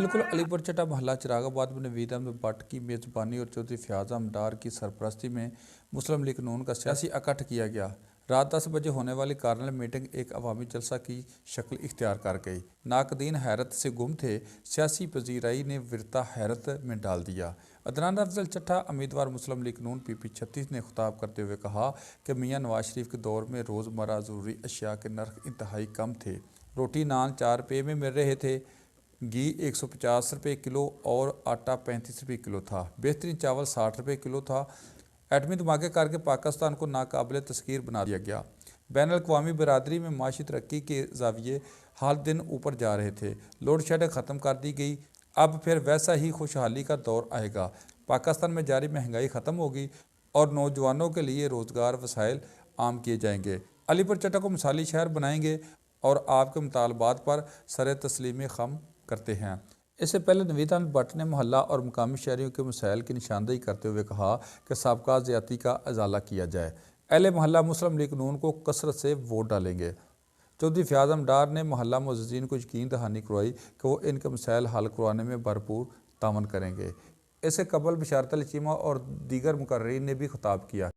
बिल्कुल अलीपुर चट्टा मोहल्ला चिरागाबाद में नवीद अहमद भट्ट की मेज़बानी और चौधरी फयाज अहमद डार की सरपरस्ती में मुस्लिम लीग नून का सियासी इकट्ठ किया गया। रात 10 बजे होने वाली कार्यालय मीटिंग एक अवामी जलसा की शक्ल इख्तियार कर गई। नाकदीन हैरत से गुम थे, सियासी पजीराई ने विरता हैरत में डाल दिया। अदनान अफजल चट्टा उम्मीदवार मुस्लिम लीग नून PP 36 ने खुताब करते हुए कहा कि मियाँ नवाज शरीफ के दौर में रोज़मर्रा ज़रूरी अशिया के नर्ख इंतहाई कम थे। रोटी नान 4 रुपये में मिल रहे थे, घी 150 रुपये किलो और आटा 35 रुपये किलो था। बेहतरीन चावल 60 रुपये किलो था। एटमी धमाके करके पाकिस्तान को नाकाबिल तस्खीर बना दिया गया। बैन अल-अक़वामी बरादरी में माशी तरक्की के ज़ाविये हाल दिन ऊपर जा रहे थे। लोड शेडिंग ख़त्म कर दी गई, अब फिर वैसा ही खुशहाली का दौर आएगा। पाकिस्तान में जारी महंगाई ख़त्म होगी और नौजवानों के लिए रोज़गार वसाइल आम किए जाएंगे। अलीपुर चट्टा को मिसाली शहर बनाएंगे और आपके मुतालबात पर सर तस्लीमी खम करते हैं। इससे पहले नवीद अहमद भट्ट ने मोहल्ला और मुकामी शहरियों के मसाइल की निशानदेही करते हुए कहा कि साबका ज़्यादती का अजाला किया जाए। अहले मोहल्ला मुस्लिम लीग नून को कसरत से वोट डालेंगे। चौधरी फयाज अहमद डार ने मोहल्ला मुअज़्ज़िज़ीन को यकीन दहानी करवाई कि वो इनके मसाइल हल करवाने में भरपूर तावन करेंगे। इससे कबल बिशारत अली चीमा और दीगर मुकर्रीरीन ने भी खिताब किया।